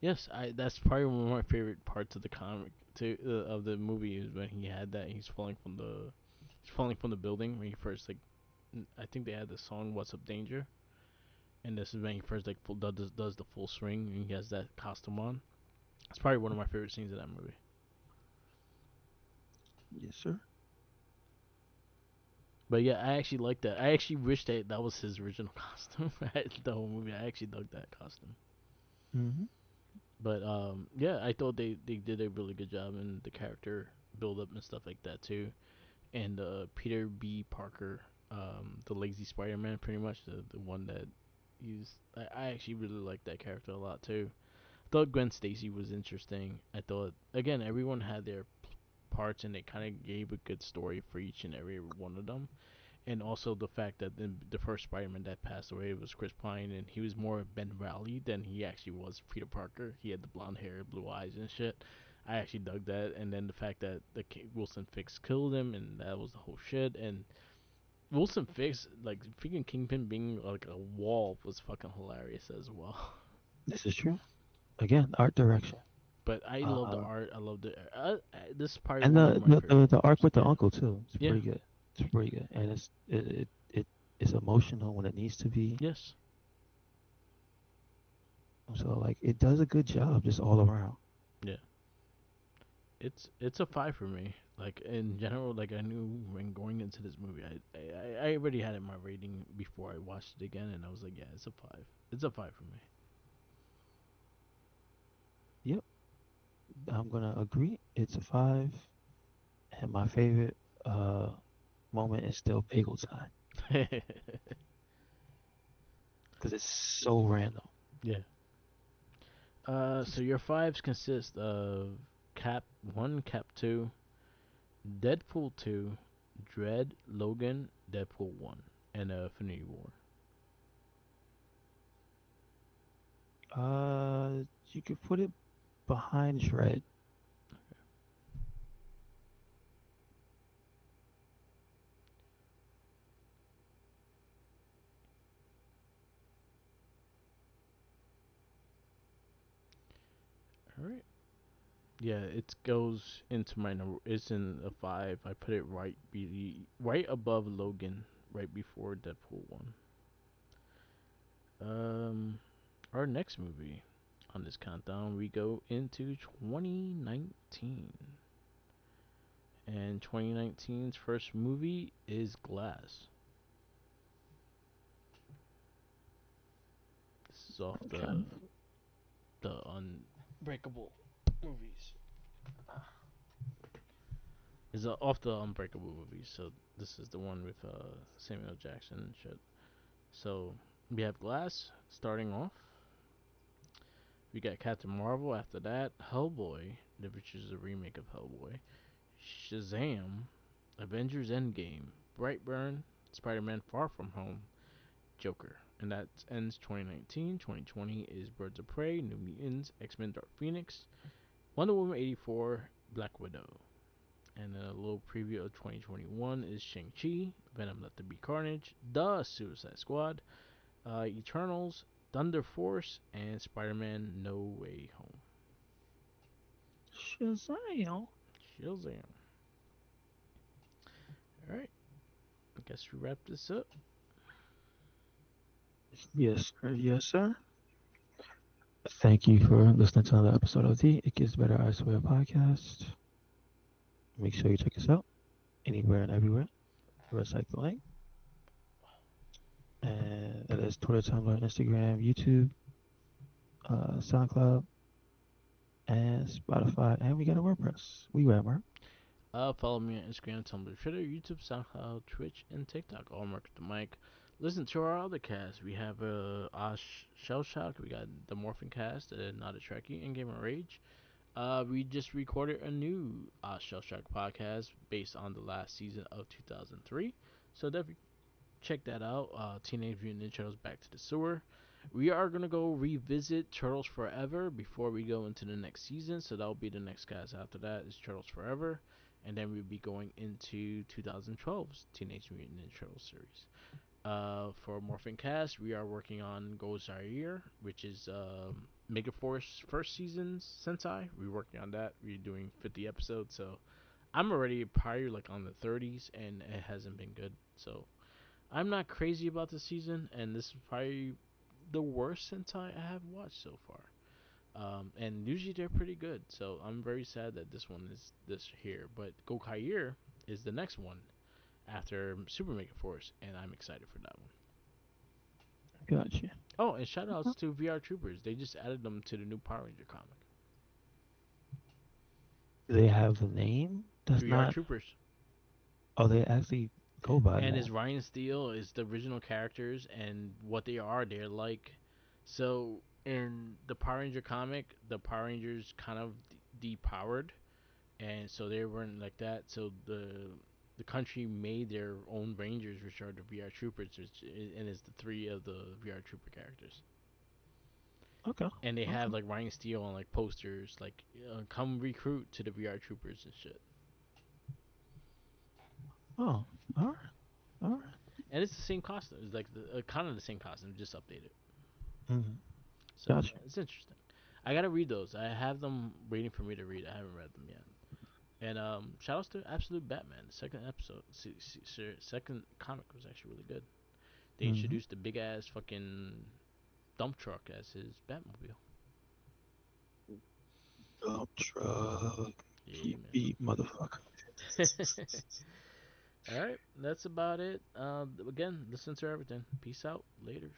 Yes, I. That's probably one of my favorite parts of the comic to of the movie is when he had that he's falling from the building when he first like I think they had the song "What's Up Danger," and this is when he first like does the full swing and he has that costume on. It's probably one of my favorite scenes in that movie. Yes, sir. But yeah, I actually like that. I actually wish that was his original costume. The whole movie, I actually dug that costume. Hmm. But yeah, I thought they did a really good job in the character build up and stuff like that too. And Peter B. Parker, the lazy Spider-Man, pretty much the one that I actually really like that character a lot too. I thought Gwen Stacy was interesting. I thought again everyone had their parts and they kind of gave a good story for each and every one of them. And also the fact that the first Spider-Man that passed away was Chris Pine, and he was more Ben Riley than he actually was Peter Parker. He had the blonde hair, blue eyes, and shit. I actually dug that, and then the fact that Wilson Fix killed him, and that was the whole shit. And Wilson Fix, like freaking Kingpin being like a wall, was fucking hilarious as well. This is true. Again, art direction. But I love the Uh, art. I love the. This is probably and one of my favorite the arc parts. with the Yeah, uncle too. It's yeah, pretty good. It's pretty good, and it's emotional when it needs to be. yes. So like it does a good job just all around. Yeah. It's a five for me. Like in general, like I knew when going into this movie, I already had it my rating before I watched it again, and I was like, yeah, it's a five. It's a five for me. Yep, I'm gonna agree. It's a 5, and my favorite uh moment is still bagel time because it's so random. Yeah. So your fives consist of Cap one, Cap two, Deadpool two, Dread, Logan, Deadpool one, and Infinity War. You could put it behind Shred. All right. Yeah, it goes into my number. It's in a five. I put it right above Logan, right before Deadpool one. Um, our next movie on this countdown, we go into 2019, and 2019's first movie is Glass. is off Okay. the Unbreakable movies. Is off the Unbreakable movies. So this is the one with Samuel Jackson and shit. So we have Glass starting off. We got Captain Marvel after that. Hellboy, which is a remake of Hellboy. Shazam, Avengers Endgame, Brightburn, Spider-Man Far From Home, Joker. And that ends 2019. 2020 is Birds of Prey, New Mutants, X-Men Dark Phoenix, Wonder Woman 84, Black Widow. And then a little preview of 2021 is Shang-Chi, Venom Let There Be Carnage, The Suicide Squad, Eternals, Thunder Force, and Spider-Man No Way Home. Shazam. Shazam. Alright, I guess we wrap this up. Yes, sir. Yes, sir. Thank you for listening to another episode of the It Gets Better I Swear podcast. Make sure you check us out anywhere and everywhere. Recycling. And that is Twitter, Tumblr, Instagram, YouTube, SoundCloud, and Spotify. And we got a WordPress. We wear Mark. Follow me on Instagram, Tumblr, Twitter, YouTube, SoundCloud, Twitch, and TikTok. All Mark the Mic. Listen to our other cast. We have Shell Shock. We got the Morphin Cast, Not a Trekkie, and Gamer Rage. We just recorded a new Shell Shock podcast based on the last season of 2003. So definitely check that out. Teenage Mutant Ninja Turtles Back to the Sewer. We are gonna go revisit Turtles Forever before we go into the next season. So that'll be the next cast after that is Turtles Forever, and then we'll be going into 2012's Teenage Mutant Ninja Turtles series. For Morphin Cast, we are working on Go Zaire, which is Megaforce first season Sentai. We're working on that. We're doing 50 episodes, so I'm already probably like on the 30s, and it hasn't been good. So I'm not crazy about the season, and this is probably the worst Sentai I have watched so far. And usually they're pretty good, so I'm very sad that this one is this here. But Gokaier is the next one after Super Mega Force, and I'm excited for that one. Gotcha. Oh, and shout outs to VR Troopers. They just added them to the new Power Ranger comic. They have a name that's VR not. Troopers. Oh, they actually go by And that. is Ryan Steele is the original characters, and what they are, they're like. So in the Power Ranger comic, the Power Rangers kind of depowered, and so they weren't like that. So the country made their own Rangers, which are the VR Troopers, and it's the three of the VR Trooper characters. Okay. And they have Okay. like Ryan Steele on like posters, like come recruit to the VR Troopers and shit. Oh, all right. All right. And it's the same costume. It's like the kind of the same costume, just updated. Mm-hmm. So Gotcha. it's interesting. I gotta read those. I have them waiting for me to read. I haven't read them yet. And shout outs to Absolute Batman. The second episode, second comic was actually really good. They Mm-hmm. introduced the big ass fucking dump truck as his Batmobile. Dump truck. Yeah, Beep beep, motherfucker. man. All right, that's about it. Again, listen to everything. Peace out. Laters.